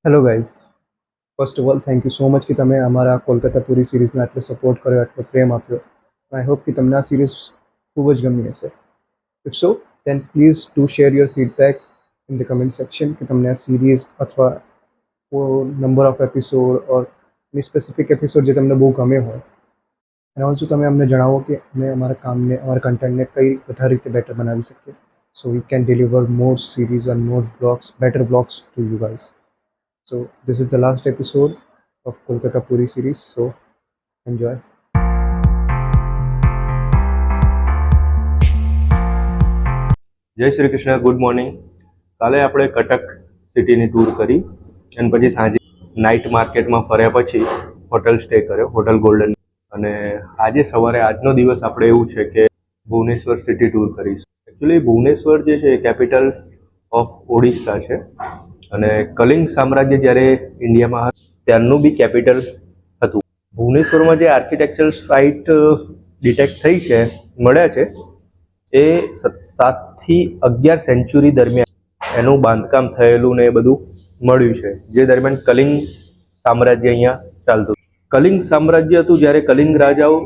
Hello guys, first of all thank you so much કે તમે અમારા કોલકાતા પૂરી સિરીઝને આટલો સપોર્ટ કર્યો, આટલો પ્રેમ આપ્યો. આઈ હોપ કે તમને આ સિરીઝ ખૂબ જ ગમી હશે. If so then please do share your feedback in the comment section કે તમને આ સિરીઝ અથવા number of episode or any specific episode જે તમને બહુ ગમે હોય. અને ઓલ્સો તમે અમને જણાવો કે અમે અમારા કામને, અમારા કન્ટેન્ટને કઈ વધારે રીતે બેટર બનાવી શકીએ. So we can deliver more series and more blogs, better blogs to you guys. So this is the last episode of Kolkata Puri series. So enjoy. જય શ્રી કૃષ્ણ, ગુડ મોર્નિંગ. કાલે આપણે કટક સિટીની ટૂર કરી અને પછી સાંજે નાઇટ માર્કેટમાં ફર્યા પછી હોટલ સ્ટે કર્યો, હોટલ ગોલ્ડન. અને આજે સવારે આજનો દિવસ આપણે એવું છે કે ભુવનેશ્વર સિટી ટૂર કરીશું. એકચ્યુઅલી ભુવનેશ્વર જે છે એ કેપિટલ ઓફ ઓડિશા છે અને કલિંગ સામ્રાજ્ય જ્યારે ઇન્ડિયામાં ત્યારનું બી કેપિટલ હતું. ભુવનેશ્વરમાં જે આર્કિટેક્ચરલ સાઇટ ડિટેક્ટ થઈ છે, મળ્યા છે, એ 7 થી 11 સેન્ચુરી દરમિયાન એનું બાંધકામ થયેલું ને એ બધું મળ્યું છે, જે દરમિયાન કલિંગ સામ્રાજ્ય અહીંયા ચાલતું. કલિંગ સામ્રાજ્ય હતું જ્યારે કલિંગ રાજાઓ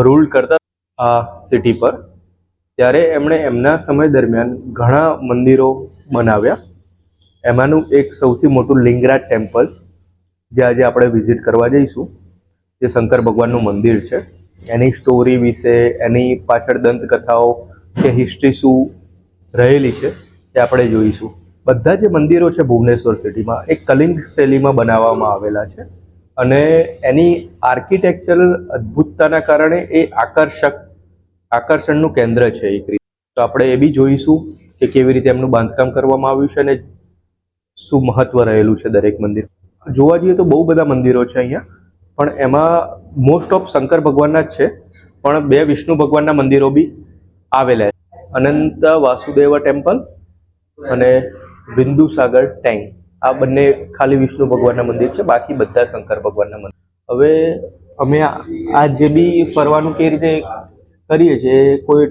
રૂલ કરતા આ સિટી પર, ત્યારે એમણે એમના સમય દરમિયાન ઘણા મંદિરો બનાવ્યા. એમાંનું એક સૌથી મોટું લિંગરાજ ટેમ્પલ, જે આજે આપણે વિઝિટ કરવા જઈશું, જે શંકર ભગવાનનું મંદિર છે. એની સ્ટોરી વિશે, એની પાછળ દંતકથાઓ કે હિસ્ટ્રી શું રહેલી છે તે આપણે જોઈશું. બધા જે મંદિરો છે ભુવનેશ્વર સિટીમાં એ કલિંગ શૈલીમાં બનાવવામાં આવેલા છે અને એની આર્કિટેક્ચરલ અદ્ભુતતાના કારણે એ આકર્ષણનું કેન્દ્ર છે એક રીતે. તો આપણે એ બી જોઈશું કે કેવી રીતે એમનું બાંધકામ કરવામાં આવ્યું છે અને શું મહત્વ રહેલું છે દરેક મંદિર. જોવા જઈએ તો બહુ બધા મંદિરો છે અહીંયા, પણ એમાં મોસ્ટ ઓફ શંકર ભગવાનના જ છે, પણ 2 વિષ્ણુ ભગવાનના મંદિરો બી આવેલા છે. અનંત વાસુદેવ ટેમ્પલ અને બિંદુસાગર ટેંક, આ બંને ખાલી વિષ્ણુ ભગવાનના મંદિર છે, બાકી બધા શંકર ભગવાનના મંદિર. હવે અમે આ જે બી ફરવાનું કેવી રીતે કરીએ છીએ, કોઈ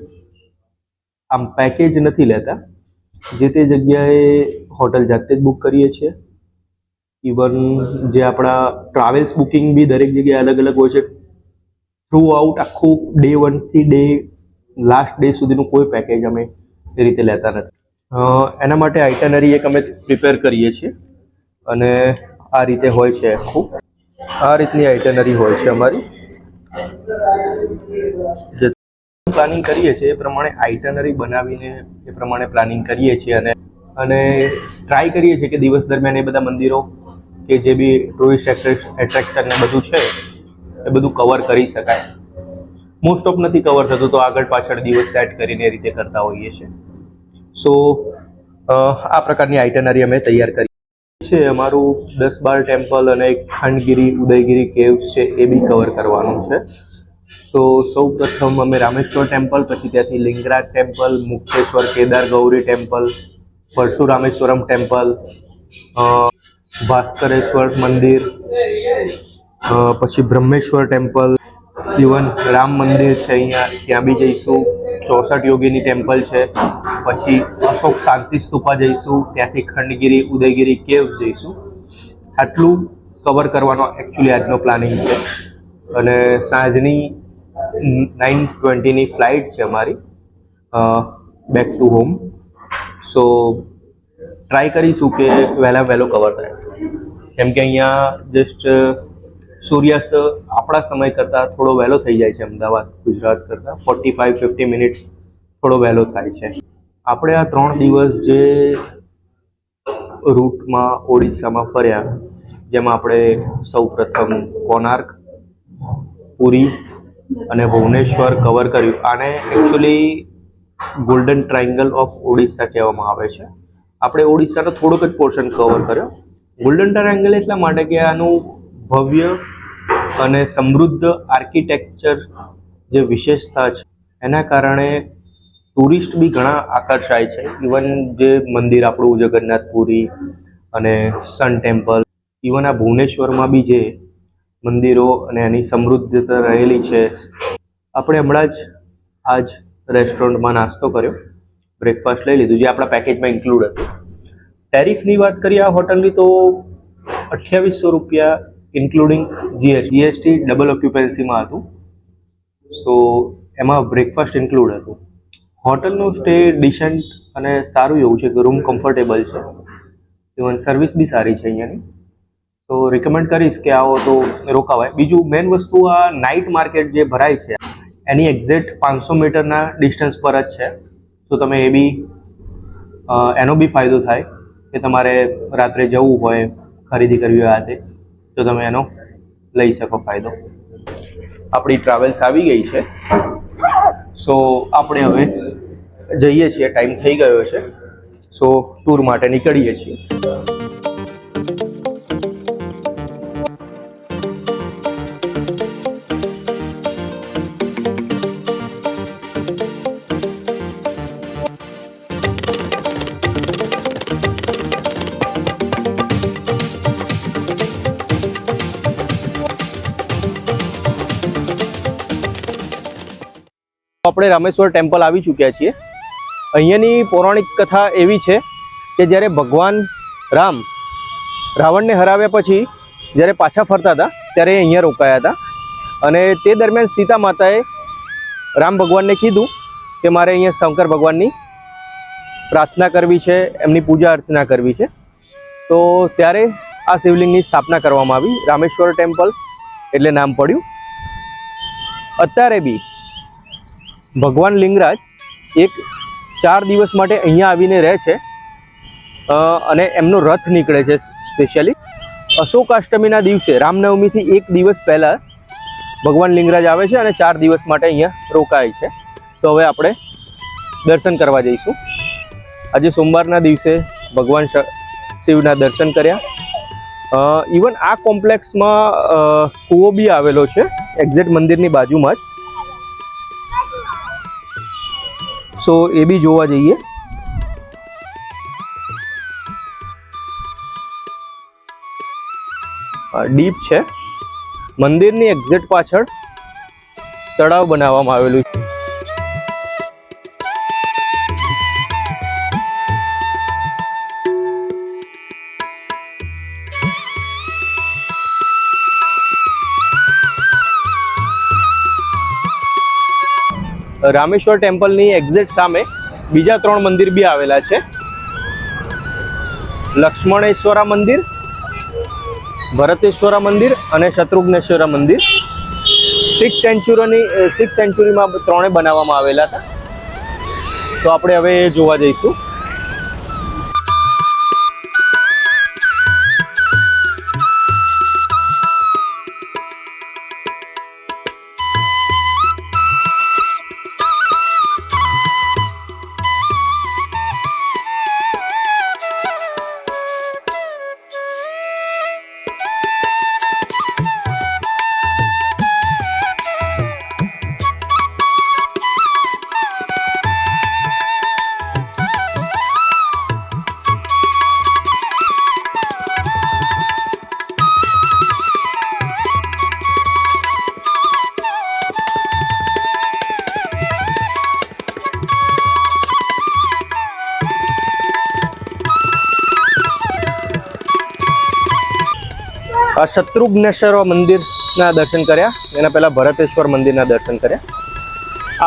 આમ પેકેજ નથી લેતા. જે તે જગ્યાએ હોટલ જાતે જ બુક કરીએ છીએ. ઇવન જે આપણા ટ્રાવેલ્સ બુકિંગ બી દરેક જગ્યાએ અલગ અલગ હોય છે. થ્રુ આઉટ આખું ડે 1 થી ડે લાસ્ટ ડે સુધીનું કોઈ પેકેજ અમે એ રીતે લેતા નથી. એના માટે આઇટનરી એક અમે પ્રિપેર કરીએ છીએ અને આ રીતે હોય છે. આખું આ રીતની આઇટનરી હોય છે અમારી. જે પ્લાનિંગ કરીએ છીએ એ પ્રમાણે આઇટનરી બનાવીને એ પ્રમાણે પ્લાનિંગ કરીએ છીએ અને ટ્રાય કરીએ છીએ કે દિવસ દરમિયાન એ બધા મંદિરો કે જે બી ટુરિસ્ટ એટ્રેક્શન ને બધું છે એ બધું કવર કરી શકાય. મોસ્ટ ઓફ નથી કવર થતું, તો આગળ પાછળ દિવસ સેટ કરીને એ રીતે કરતા હોઈએ છીએ. સો આ પ્રકારની આઇટનરી અમે તૈયાર કરી છે. અમારું 10-12 ટેમ્પલ અને એક ખંડગીરી ઉદયગીરી કેવ્સ છે, એ બી કવર કરવાનું છે. તો સૌ પ્રથમ અમે રામેશ્વર ટેમ્પલ, પછી ત્યાંથી Lingaraj temple, Mukteshwar Kedar Gauri temple, Parashurameshwaram temple, Bhaskareshwar મંદિર, પછી બ્રહ્મેશ્વર ટેમ્પલ, ઇવન રામ મંદિર છે અહીંયા, ત્યાં બી જઈશું. 64 યોગીની ટેમ્પલ છે, પછી અશોક શાંતિ સ્તૂપા જઈશું, ત્યાંથી ખંડગીરી ઉદયગીરી કેવ જઈશું. આટલું કવર કરવાનો એકચ્યુઅલી આજનો પ્લાનિંગ છે. અને સાંજની 9:20ની ફ્લાઇટ છે અમારી back to home. So try કરીશું કે વહેલા વહેલો કવર થાય, કેમ કે અહીંયા જસ્ટ સૂર્યાસ્ત આપણા સમય કરતાં થોડો વહેલો થઈ જાય છે. અમદાવાદ ગુજરાત કરતાં 45-50 મિનિટ્સ થોડો વહેલો થાય છે. આપણે આ 3 દિવસ જે રૂટમાં ઓડિશામાં ફર્યા, જેમાં આપણે સૌ પ્રથમ કોણાર્ક, પુરી અને ભુવનેશ્વર કવર કર્યું. આને actually golden triangle of Odisha કહેવામાં આવે છે. આપણે ઓડિશાનો થોડોક જ પોર્શન કવર કર્યો. ગોલ્ડન ટ્રાયંગલ એટલા માટે કે આનું ભવ્ય અને સમૃદ્ધ આર્કિટેક્ચર જે વિશેષતા છે એના કારણે ટુરિસ્ટ બી ઘણા આકર્ષાય છે. ઇવન જે મંદિર આપણું જગન્નાથપુરી અને સન ટેમ્પલ, ઇવન આ ભુવનેશ્વરમાં બી જે મંદિરો અને એની સમૃદ્ધતા રહેલી છે. આપણે હમણાં જ આજ રેસ્ટોરન્ટમાં નાસ્તો કર્યો, બ્રેકફાસ્ટ લઈ લીધું, જે આપણા પેકેજમાં ઇન્ક્લુડ હતું. ટેરિફની વાત કરીએ આ હોટલની, તો ₹2800 ઇન્ક્લુડિંગ જીએસટી ડબલ ઓક્યુપન્સીમાં હતું. સો એમાં બ્રેકફાસ્ટ ઇન્ક્લુડ હતું. હોટલનું સ્ટે ડિસન્ટ અને સારું એવું છે કે રૂમ કમ્ફર્ટેબલ છે, ઇવન સર્વિસ બી સારી છે અહીંયાની. તો રિકમેન્ડ કરીશ કે આવો તો રોકાવાય. બીજું મેઇન વસ્તુ આ નાઇટ માર્કેટ જે ભરાય છે એની એક્ઝેક્ટ 500 મીટરના ડિસ્ટન્સ પર જ છે. તો તમે એનો બી ફાયદો થાય કે તમારે રાત્રે જવું હોય, ખરીદી કરવી હોય તે, તો તમે એનો લઈ શકો ફાયદો. આપણી ટ્રાવેલ્સ આવી ગઈ છે. સો આપણે હવે જઈએ છીએ, ટાઈમ થઈ ગયો છે. સો ટૂર માટે નીકળીએ છીએ. આપણે રામેશ્વર ટેમ્પલ આવી ચૂક્યા છીએ. અહીંયાની પૌરાણિક કથા એવી છે કે જ્યારે ભગવાન રામ રાવણને હરાવ્યા પછી જ્યારે પાછા ફરતા હતા ત્યારે અહીંયા રોકાયા હતા. અને તે દરમિયાન સીતા માતાએ રામ ભગવાનને કીધું કે મારે અહીંયા શંકર ભગવાનની પ્રાર્થના કરવી છે, એમની પૂજા અર્ચના કરવી છે. તો ત્યારે આ શિવલિંગની સ્થાપના કરવામાં આવી. રામેશ્વર ટેમ્પલ એટલે નામ પડ્યું. અત્યારે બી ભગવાન લિંગરાજ 4 દિવસ માટે અહીંયા આવીને રહે છે અને એમનો રથ નીકળે છે સ્પેશિયલી. અશોકાષ્ટમીના દિવસે રામનવમીથી 1 દિવસ પહેલાં ભગવાન લિંગરાજ આવે છે અને 4 દિવસ માટે અહીંયા રોકાય છે. તો હવે આપણે દર્શન કરવા જઈશું. આજે સોમવારના દિવસે ભગવાન શિવના દર્શન કર્યા. ઇવન આ કોમ્પ્લેક્સમાં કૂવો બી આવેલો છે એક્ઝેક્ટ મંદિરની બાજુમાં જ. સો એ બી જોવા જઈએ. ડીપ છે. મંદિરની એક્ઝેક્ટ પાછળ તળાવ બનાવવામાં આવેલું છે. રામેશ્વર ટેમ્પલની એક્ઝેક્ટ સામે બીજા 3 મંદિર બી આવેલા છે. લક્ષ્મણેશ્વરા મંદિર, ભરતેશ્વરા મંદિર અને શત્રુઘ્નેશ્વરા મંદિર. 6th સેન્ચુરીમાં 3 બનાવવામાં આવેલા હતા. તો આપણે હવે જોવા જઈશું. આ શત્રુઘ્નેશ્વર મંદિરના દર્શન કર્યા. એના પહેલાં ભરતેશ્વર મંદિરના દર્શન કર્યા.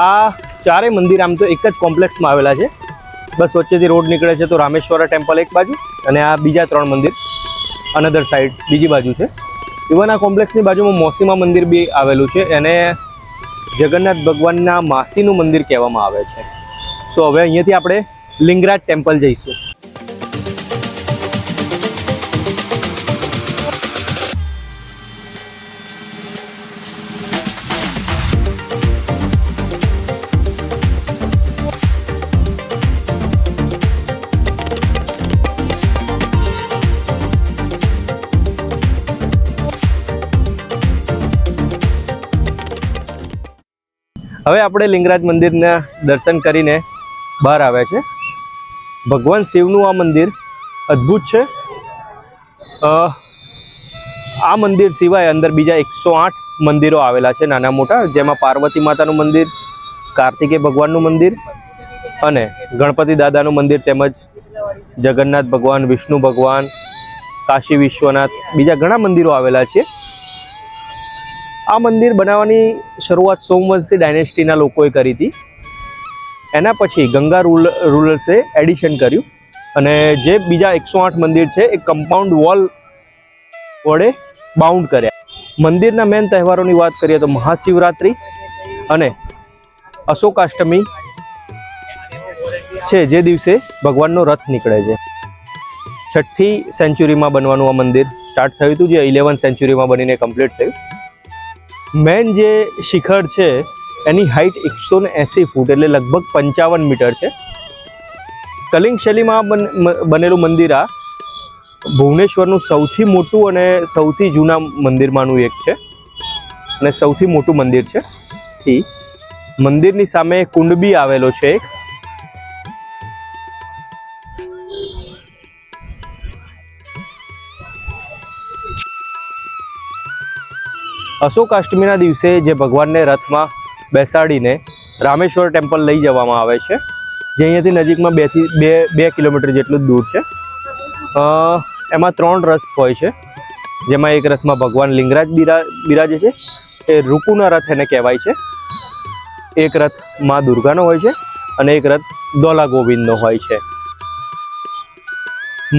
આ 4 મંદિર આમ તો એક જ કોમ્પ્લેક્સમાં આવેલા છે. બસ વચ્ચેથી રોડ નીકળે છે તો રામેશ્વર ટેમ્પલ એક બાજુ અને આ બીજા 3 મંદિર અનધર સાઈડ બીજી બાજુ છે. ઇવન આ કોમ્પ્લેક્સની બાજુમાં મોસીમા મંદિર બી આવેલું છે. એને જગન્નાથ ભગવાનના માસીનું મંદિર કહેવામાં આવે છે. સો હવે અહીંયાથી આપણે લિંગરાજ ટેમ્પલ જઈશું. હવે આપણે લિંગરાજ મંદિરના દર્શન કરીને બહાર આવ્યા છે. ભગવાન શિવનું આ મંદિર અદ્ભુત છે. આ મંદિર સિવાય અંદર બીજા 108 મંદિરો આવેલા છે નાના મોટા, જેમાં પાર્વતી માતાનું મંદિર, કાર્તિકેય ભગવાનનું મંદિર અને ગણપતિ દાદાનું મંદિર, તેમજ જગન્નાથ ભગવાન, વિષ્ણુ ભગવાન કાશી વિશ્વનાથ, બીજા ઘણા મંદિરો આવેલા છે. આ મંદિર બનાવવાની શરૂઆત સોમવંશી ડાયનેસ્ટીના લોકોએ કરી હતી. એના પછી ગંગા રૂલર્સે એડિશન કર્યું અને જે બીજા 108 મંદિર છે એ કમ્પાઉન્ડ વોલ વડે બાઉન્ડ કર્યા. મંદિરના મેન તહેવારોની વાત કરીએ તો મહાશિવરાત્રિ અને અશોકાષ્ટમી છે, જે દિવસે ભગવાનનો રથ નીકળે છે. 6ઠ્ઠી સેન્ચુરીમાં બનવાનું આ મંદિર સ્ટાર્ટ થયું હતું, જે 11th સેન્ચુરીમાં બનીને કમ્પ્લીટ થયું. મેન જે શિખર છે એની હાઇટ 180 ફૂટ એટલે લગભગ 55 મીટર છે. કલિંગ શૈલીમાં બનેલું મંદિર આ ભુવનેશ્વરનું સૌથી મોટું અને સૌથી જૂના મંદિરમાંનું એક છે અને સૌથી મોટું મંદિર છે. મંદિરની સામે કુંડ બી આવેલો છે. અશોકાષ્ટમીના દિવસે જે ભગવાનને રથમાં બેસાડીને રામેશ્વર ટેમ્પલ લઈ જવામાં આવે છે, જે અહીંયાથી નજીકમાં 2 કિલોમીટર જેટલું જ દૂર છે. એમાં 3 રથ હોય છે, જેમાં એક રથમાં ભગવાન લિંગરાજ બિરાજે છે, એ રૂકુના રથ એને કહેવાય છે. એક રથ માં દુર્ગાનો હોય છે અને એક રથ દોલા ગોવિંદનો હોય છે.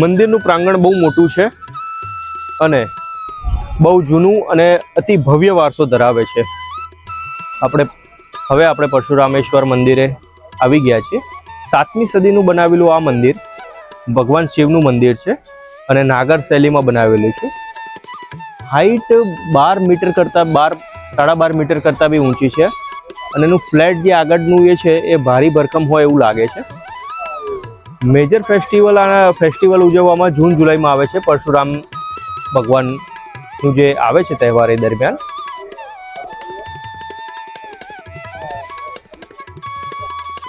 મંદિરનું પ્રાંગણ બહુ મોટું છે અને બહુ જૂનું અને અતિ ભવ્ય વારસો ધરાવે છે. હવે આપણે પરશુરામેશ્વર મંદિરે આવી ગયા છીએ. 7મી સદીનું બનાવેલું આ મંદિર ભગવાન શિવનું મંદિર છે અને નાગર શૈલીમાં બનાવેલું છે. હાઈટ 12 મીટર કરતાં 12.5 મીટર કરતાં બી ઊંચી છે અને એનું ફ્લેટ જે આગળનું એ છે એ ભારી ભરકમ હોય એવું લાગે છે. મેજર ફેસ્ટિવલ ઉજવવામાં જૂન જુલાઈમાં આવે છે. પરશુરામ ભગવાનનું જે આવે છે તહેવાર એ દરમિયાન.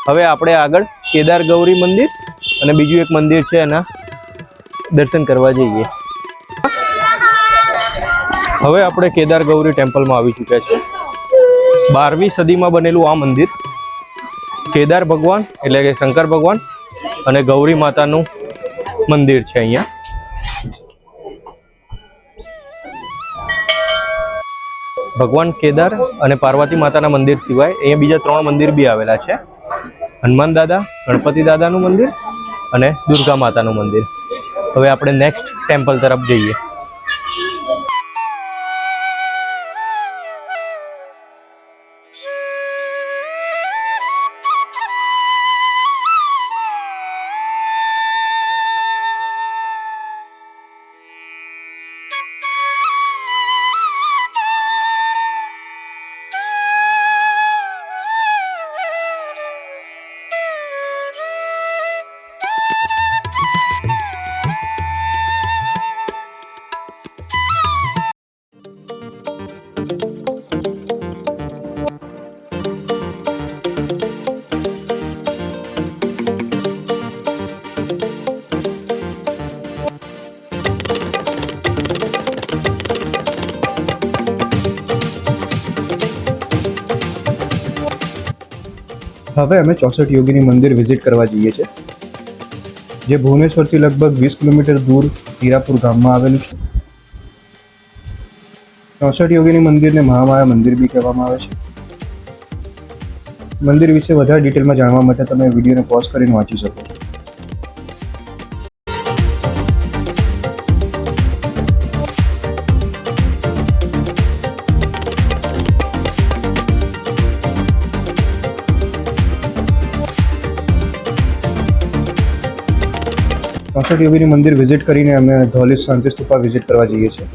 હવે આપણે આગળ કેદાર ગૌરી મંદિર અને બીજું એક મંદિર છે એના દર્શન કરવા જઈએ. હવે આપણે કેદાર ગૌરી ટેમ્પલમાં આવી ચૂક્યા છીએ. 12મી સદીમાં બનેલું આ મંદિર કેદાર ભગવાન એટલે કે શંકર ભગવાન અને ગૌરી માતાનું મંદિર છે. અહીંયા ભગવાન કેદાર અને પાર્વતી માતાના મંદિર સિવાય અહીંયા બીજા 3 મંદિર બી આવેલા છે. હનુમાન દાદા, ગણપતિ દાદાનું મંદિર અને દુર્ગા માતાનું મંદિર. હવે આપણે નેક્સ્ટ ટેમ્પલ તરફ જઈએ. હવે અમે 64 યોગીની મંદિર વિઝિટ કરવા જઈએ છીએ, જે ભુવનેશ્વરથી લગભગ 20 કિલોમીટર દૂર હીરાપુર ગામમાં આવેલું છે. 64 યોગીની મંદિરને મહામાયા મંદિર બી કહેવામાં આવે છે. મંદિર વિશે વધારે ડિટેલમાં જાણવા માટે તમે વિડીયોને પોઝ કરીને વાંચી શકો છો. ચોસઠ યોગીની મંદિર વિઝિટ કરીને અમે ધોલેશ શાંતિ સ્તૂપા વિઝિટ કરવા જઈએ છીએ.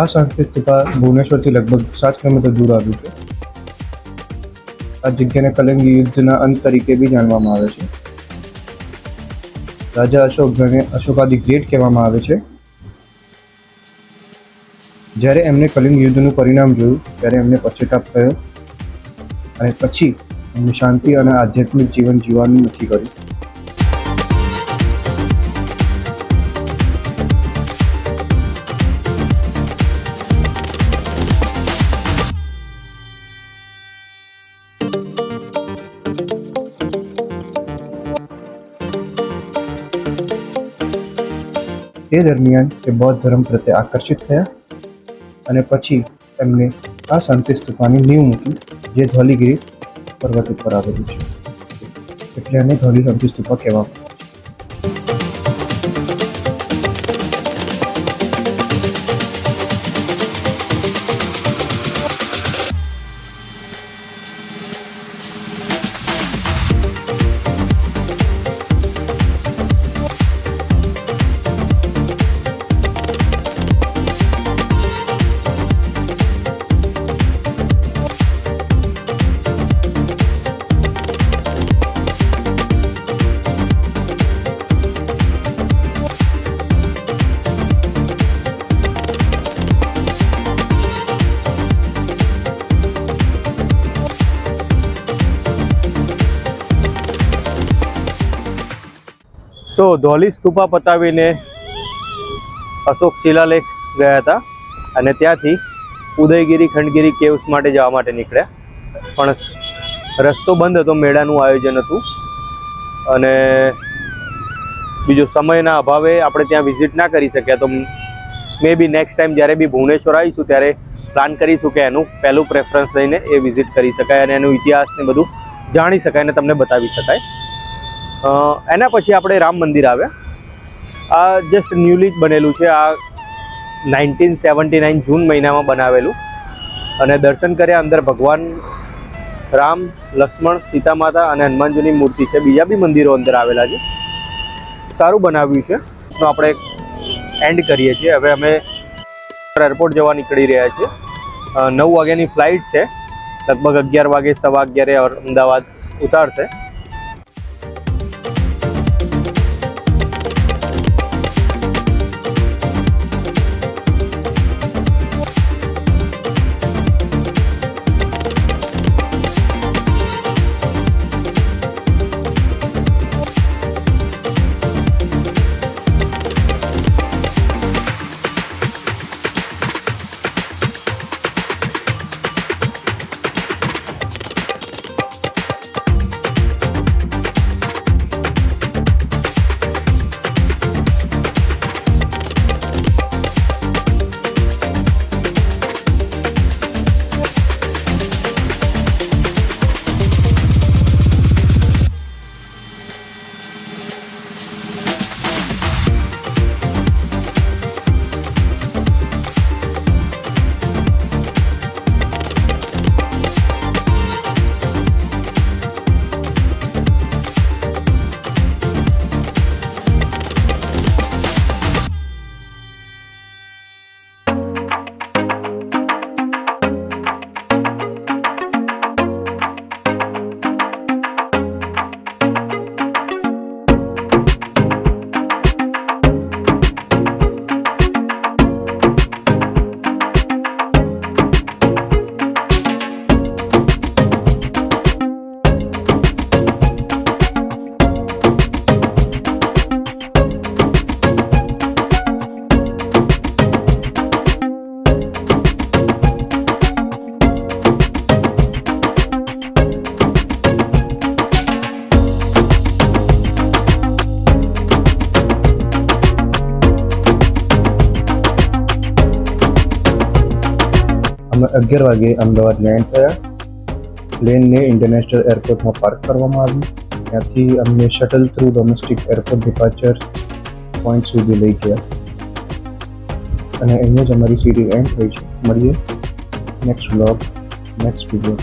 આ શાંતિ સ્તૂપા ભુવનેશ્વરથી લગભગ 7 કિલોમીટર દૂર આવ્યું છે. આ જગ્યાને કલિંગ યુદ્ધના અંત તરીકે બી જાણવામાં આવે છે. રાજા અશોક, જેને અશોકાદિ ગ્રેટ કહેવામાં આવે છે, જ્યારે એમને કલિંગ યુદ્ધનું પરિણામ જોયું ત્યારે એમને પશ્ચાતાપ થયો અને પછી એમને શાંતિ અને આધ્યાત્મિક જીવન જીવવાનું નક્કી કર્યું. તે દરમિયાન તે બૌદ્ધ ધર્મ પ્રત્યે આકર્ષિત થયા અને પછી એમને આ શાંતિ સ્તૂપાની નીંવ મૂકી, જે ધૌલીગિરી પર્વત ઉપર આવેલું છે. એટલે આને ધૌલી શાંતિ સ્તૂપા કહેવામાં આવે છે. સો ધૌલી સ્તૂપા પતાવીને અશોક શિલાલેખ ગયા હતા અને ત્યાંથી ઉદયગીરી ખંડગીરી કેવ્સ માટે જવા માટે નીકળ્યા, પણ રસ્તો બંધ હતો, મેળાનું આયોજન હતું અને બીજો સમયના અભાવે આપણે ત્યાં વિઝિટ ના કરી શક્યા. તો મે બી નેક્સ્ટ ટાઈમ જ્યારે બી ભુવનેશ્વર આવીશું ત્યારે પ્લાન કરીશું કે એનું પહેલું પ્રેફરન્સ લઈને એ વિઝિટ કરી શકાય અને એનો ઇતિહાસ ને બધું જાણી શકાય અને તમને બતાવી શકાય. એના પછી આપણે રામ મંદિર આવ્યા. આ જસ્ટ ન્યૂલી જ બનેલું છે, આ 1979 જૂન મહિનામાં બનાવેલું અને દર્શન કર્યા. અંદર ભગવાન રામ, લક્ષ્મણ, સીતા માતા અને હનુમાનજીની મૂર્તિ છે. બીજા બી મંદિરો અંદર આવેલા છે. સારું બનાવ્યું છે. તો આપણે એન્ડ કરીએ છીએ. હવે અમે એરપોર્ટ જવા નીકળી રહ્યા છીએ. 9 વાગ્યાની ફ્લાઇટ છે. લગભગ 11 વાગે, 11:15 અમદાવાદ ઉતારશે. અમે 11 વાગે અમદાવાદ લેન્ડ થયા. પ્લેનને ઇન્ટરનેશનલ એરપોર્ટમાં પાર્ક કરવામાં આવ્યું. ત્યાંથી અમને shuttle through domestic airport departure point સુધી લઈ ગયા અને અહીંયા જ અમારી સિરીઝ એન્ડ થઈ છે. મળીએ next vlog, next video.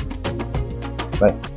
By.